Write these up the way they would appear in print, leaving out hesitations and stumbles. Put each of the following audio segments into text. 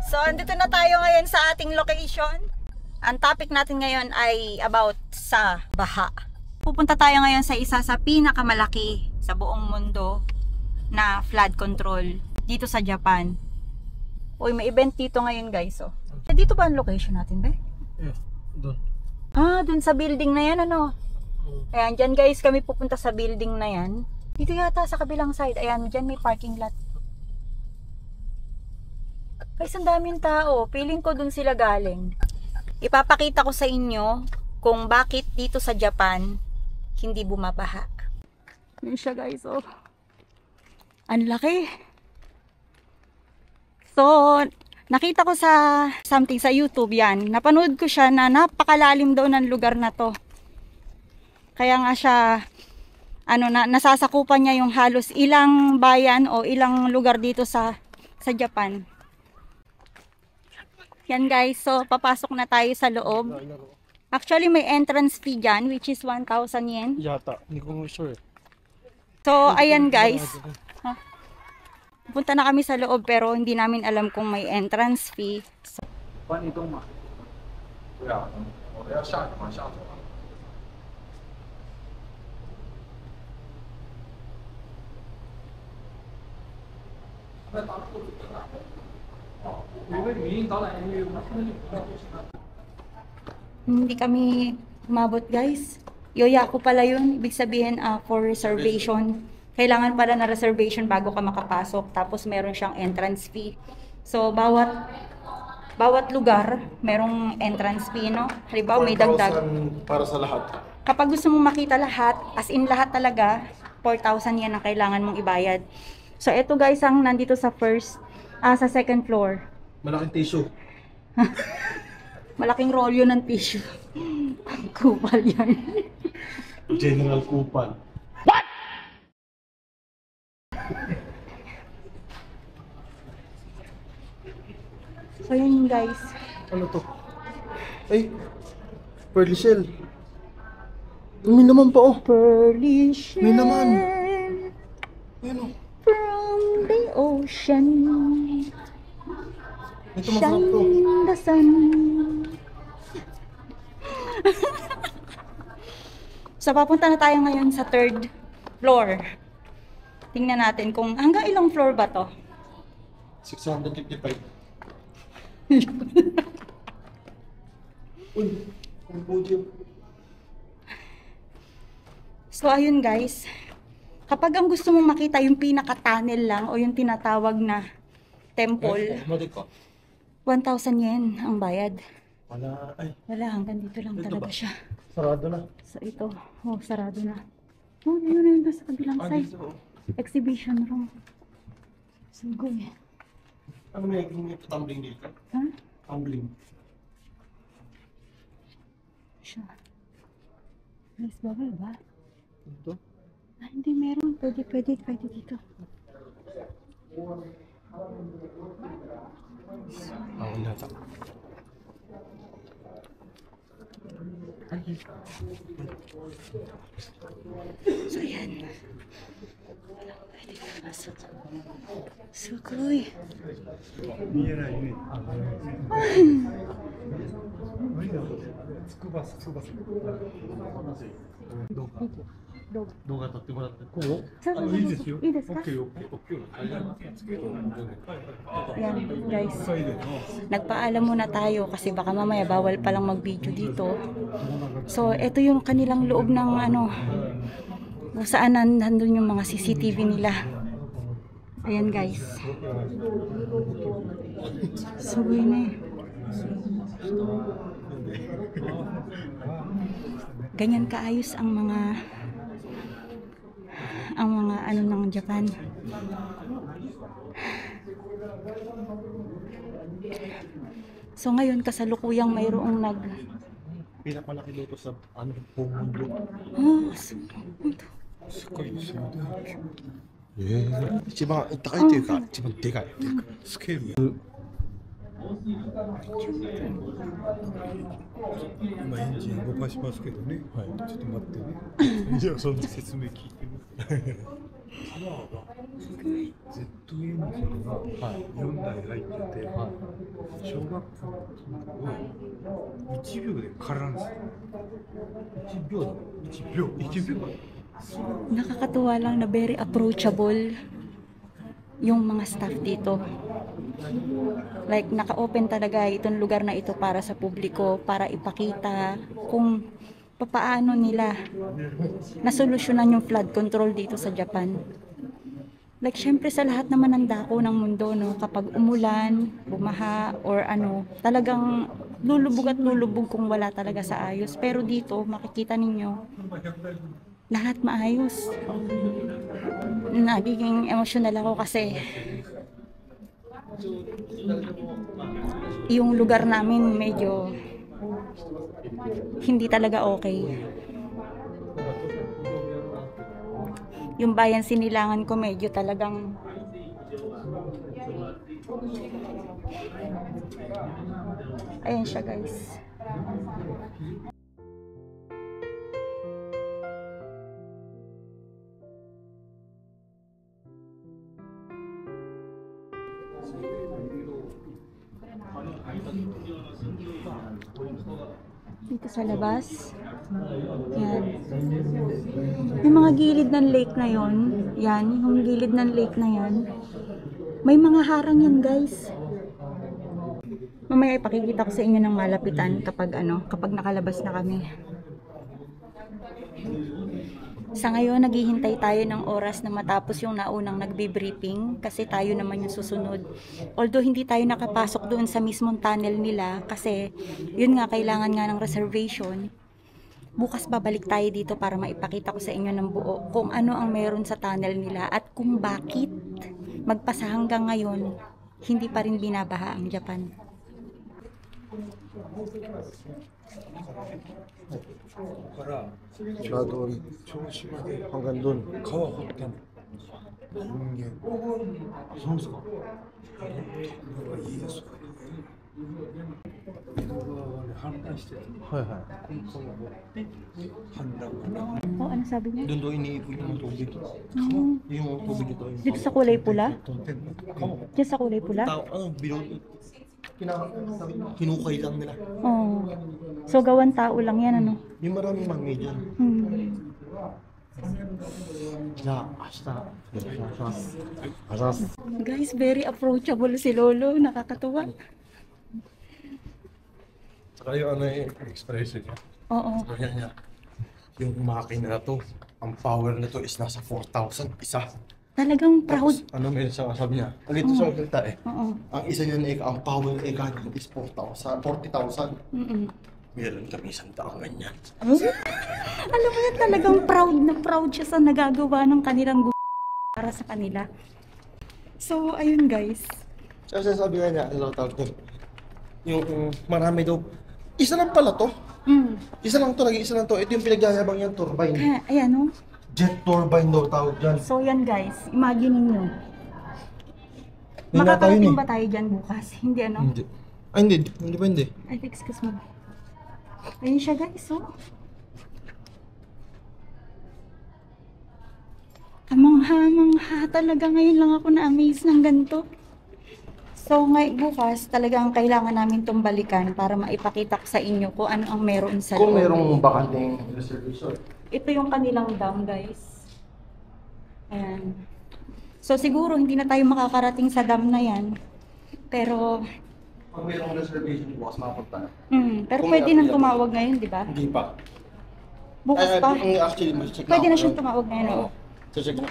So, andito na tayo ngayon sa ating location. Ang topic natin ngayon ay about sa baha. Pupunta tayo ngayon sa isa sa pinakamalaki sa buong mundo na flood control dito sa Japan. Uy, may event dito ngayon guys. Oh. Dito ba ang location natin, be? Yeah, doon. Ah, dun sa building na yan, ano? Ayan, dyan guys, kami pupunta sa building na yan. Dito yata sa kabilang side. Ayan, dyan may parking lot. Guys, ang daming tao. Feeling ko dun sila galing. Ipapakita ko sa inyo kung bakit dito sa Japan hindi bumabaha. Yun siya guys, oh. Ang laki. So, nakita ko sa something sa YouTube yan. Napanood ko siya na napakalalim daw ng lugar na to. Kaya nga siya, nasasakupan niya yung halos ilang bayan o ilang lugar dito sa Japan. Yan guys, so papasok na tayo sa loob. Actually may entrance fee dyan, which is 1,000 yen. Yata, hindi ko sure. So ayan guys, punta na kami sa loob pero hindi namin alam kung may entrance fee. So, hindi kami umabot guys. Yoya ko pala yun. Ibig sabihin for reservation. Kailangan pala na reservation bago ka makapasok. Tapos meron siyang entrance fee. So bawat lugar merong entrance fee, no? Halimbawa may dagdag. Para sa lahat. Kapag gusto mong makita lahat, as in lahat talaga, 4,000 yan ang kailangan mong ibayad. So eto guys ang nandito sa sa second floor. Malaking tissue. Malaking rolyo ng tissue. Ang kupal yan. General Kupal. So yun guys. Ano to? Ay, pearly shell. May naman pa oh. Pearly shell. May naman. Ayun oh. From the ocean. Ito masarap to. Shine in the sun. So papunta na tayo ngayon sa third floor. Tingnan natin kung hanggang ilang floor ba to? 655. Uy, ang podium. So ayun guys, kapag ang gusto mong makita yung pinaka-tunnel lang o yung tinatawag na temple, 1,000 yen ang bayad. Wala, ay. Wala, hanggang dito lang Dito talaga ba? siya. Sarado na. So ito, sarado na. Oh, yun na yun sa kabilang side. Dito. Exhibition room. Sugoy. Ano may tumbling dito? Ha? Tumbling. Siya. Nice bubble ba? Ito? Ah, hindi meron. Pwede dito. Wala ta. So yan. Pwede ka masok. Sugoy. 見えないね。つくばす。動画撮ってもらって。こう？いいですよ。いいですか？オッケー。Yan, guys. Nagpaalam muna tayo kasi baka mamaya bawal palang mag-video dito. So, ito yung kanilang loob ng kung saan nandun yung mga CCTV nila. Ayan, guys. Sugoy na eh. Ganyan kaayos ang mga ng Japan. So ngayon kasalukuyang mayroong pinakamalaki luto sa buong mundo. Sukoi desuね。一番高いというか一番でかいスケール。今エンジン動かしますけどね。はい。ちょっと待ってね。じゃあその説明聞いてね。ZM が4台入ってて、小学校を1秒で空なんですよ。1秒だ。1秒。Nakakatuwa lang na very approachable yung mga staff dito. Like, naka-open talaga itong lugar na ito para sa publiko, para ipakita kung papaano nila nasolusyonan yung flood control dito sa Japan. Like, syempre sa lahat naman ng dako ng mundo, no, kapag umulan, bumaha, or ano, talagang lulubog at lulubog kung wala talaga sa ayos. Pero dito, makikita ninyo, lahat maayos. Nagiging emotional ako kasi yung lugar namin medyo hindi talaga okay. Yung bayan Sinilangan ko medyo talagang ayan siya, guys. Dito sa labas. Yan. Yung mga gilid ng lake na yon, yan, yung gilid ng lake na yan, may mga harang yan, guys. Mamaya ipakikita ko sa inyo ng malapitan kapag kapag nakalabas na kami. Sa ngayon, naghihintay tayo ng oras na matapos yung naunang nagbe-briefing kasi tayo naman yung susunod. Although hindi tayo nakapasok doon sa mismong tunnel nila kasi yun nga, kailangan nga ng reservation. Bukas babalik tayo dito para maipakita ko sa inyo ng buo kung ano ang meron sa tunnel nila at kung bakit magpasa hanggang ngayon hindi pa rin binabaha ang Japan. 도銚子までhanggang doon川掘ってんの人間そうですかいいですか江戸川はね氾濫してるはいはい川を掘って氾濫 Oh, ano sabi niya? doon iniipon yung tubig yung tubig ito Dito sa kulay pula? kawa Diyan sa kulay pula? kinukay lang nila Oh. So, gawan tao lang yan, ano? yung maraming man-made yan Guys, very approachable si Lolo. Nakakatuwa. Saka yung expression niya. Oo. Kaya niya, yung makina na to, ang power na to is nasa 4,000 isa. Talagang proud. Ano meron siya sabi niya? Alito sa salita Oo. Ang isa niya na ang power is 40,000. Meron kami 100 ganyan. Alam mo yan, talagang proud na proud siya sa nagagawa ng kanilang para sa kanila. So, ayun guys. So, sabi nga niya, ano tawag doon? Yung marami daw, isa lang pala to. Isa lang to, nag-iisa lang to. Ito yung pinagyayabang yung turbine. Ayan o. Jet turbine daw tawag dyan. So yan guys, imagine ninyo. Hindi na tayo Makakarating ni. ba tayo dyan bukas? Hindi ano? Hindi. Ay, hindi pa hindi. Ay, excuse me. Ayun siya guys, oh. Kamangha-mangha talaga, ngayon lang ako na-amaze ng ganito. So bukas talagang kailangan namin itong balikan para maipakita ko sa inyo kung ano ang meron sa Kung loob. merong bakanting reservation. Ito yung kanilang dam guys. Ayan. So siguro hindi na tayo makakarating sa dam na yan. Pero Kung merong reservation, bukas makapunta. pero Kung pwede may nang available. tumawag ngayon, di ba? Hindi pa. Bukas pa. Actually, check Pwede na siyang tumawag ngayon, oo. Check na.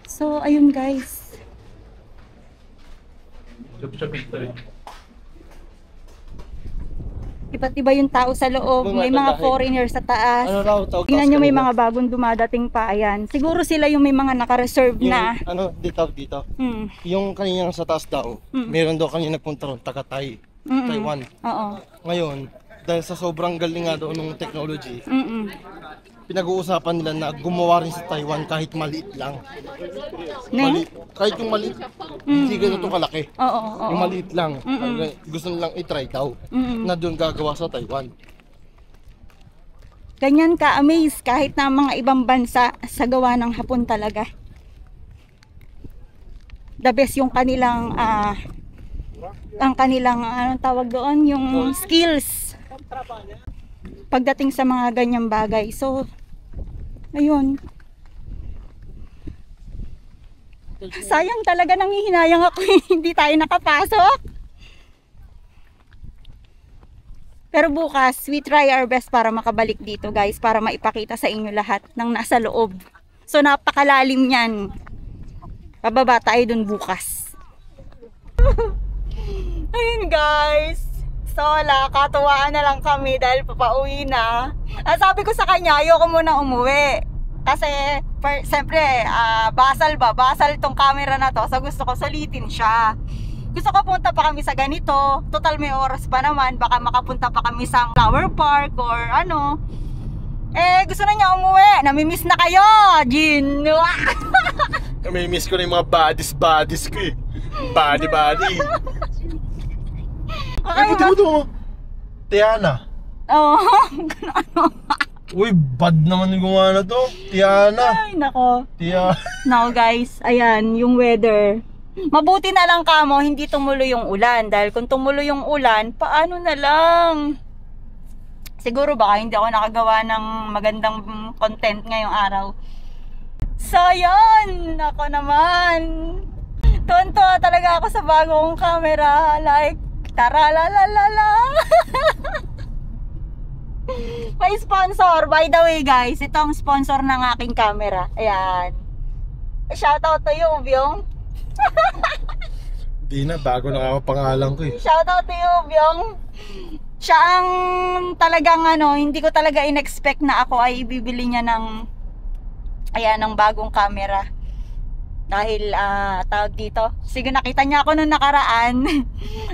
So, ayun guys. Iba't iba yung tao sa loob. May mga foreigners sa taas. Ano raw tawag? Tingnan nyo, may mga bagong dumadating pa. Ayan. Siguro sila yung may mga naka-reserve na. Ano, dito. Yung kanina sa taas daw, meron daw kanina nagpunta ron, taga-Thai, Taiwan. Oo. Ngayon, dahil sa sobrang galing nga daw ng technology, pinag-uusapan nila na gumawa rin sa Taiwan kahit maliit lang. Kahit yung maliit, hindi ganito kalaki. Oo. Yung maliit lang, gusto nilang i-try daw na doon gagawa sa Taiwan. ganyan ka-amaze kahit na mga ibang bansa sa gawa ng Hapon talaga. The best yung kanilang anong tawag doon, yung skills pagdating sa mga ganyang bagay. So ayun, sayang talaga, nanghihinayang ako hindi tayo nakapasok. Pero bukas, we try our best para makabalik dito guys, para maipakita sa inyo lahat ng nasa loob. So napakalalim yan. Pababa tayo dun bukas. Ayun guys. So katuwaan na lang kami dahil papauwi na. Sabi ko sa kanya, ayoko muna umuwi. Kasi siyempre, basal tong camera na to. So gusto ko sulitin siya. Gusto ko punta pa kami sa ganito. Total may oras pa naman. Baka makapunta pa kami sa flower park or ano. Gusto na niya umuwi. Namimiss na kayo, Jin. Namimiss ko na yung mga bodies ko eh. Body. Ay, buti mo. Tiana. Oo. Uy, bad naman yung gumawa na to. Tiana. Ay, nako. Tiana. Now guys, ayan, yung weather. Mabuti na lang kamo, hindi tumuloy yung ulan. Dahil kung tumuloy yung ulan, paano na lang? Siguro baka hindi ako nakagawa ng magandang content ngayong araw. So yun, ako naman. Tonto talaga ako sa bagong camera. Like, taralalala. May sponsor, by the way guys. Ito ang sponsor ng aking camera. Ayan. Shoutout to you, Byong. Di na, bago na ako pangalan ko eh. Shoutout to you, Byong. Siya ang talagang hindi ko talaga in-expect na ako ay ibibili niya ng bagong camera. Dahil tawag dito, sige, nakita niya ako nung nakaraan.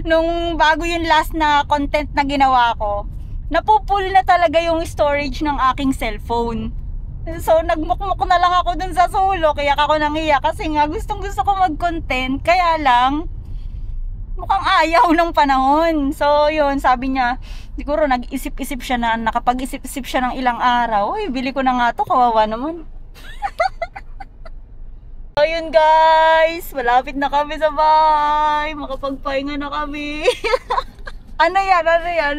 Nung bago yung last na content na ginawa ko, napupul na talaga yung storage ng aking cellphone. So nagmukmuk na lang ako dun sa sulok, kaya ako nangiyak kasi nga gustong gusto ko mag-content, kaya lang mukhang ayaw ng panahon. So yun, sabi niya, siguro nag-isip-isip siya na, nakapag-isip-isip siya ng ilang araw. Uy, bili ko na nga to, kawawa naman. So yun guys, malapit na kami sa bahay, makapagpahinga na kami. Ano yan?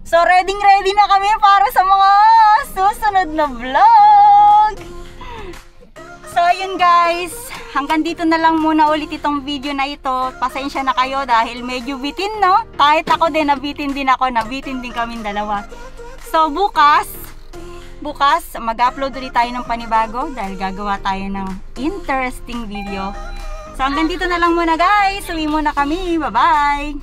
So ready na kami para sa mga susunod na vlog. So yun guys, hanggang dito na lang muna ulit itong video na ito. Pasensya na kayo dahil medyo bitin, no? Kahit ako din, nabitin din kaming dalawa. So bukas mag-upload ulit tayo ng panibago dahil gagawa tayo ng interesting video. So hanggang dito na lang muna guys, uwi muna kami, bye bye.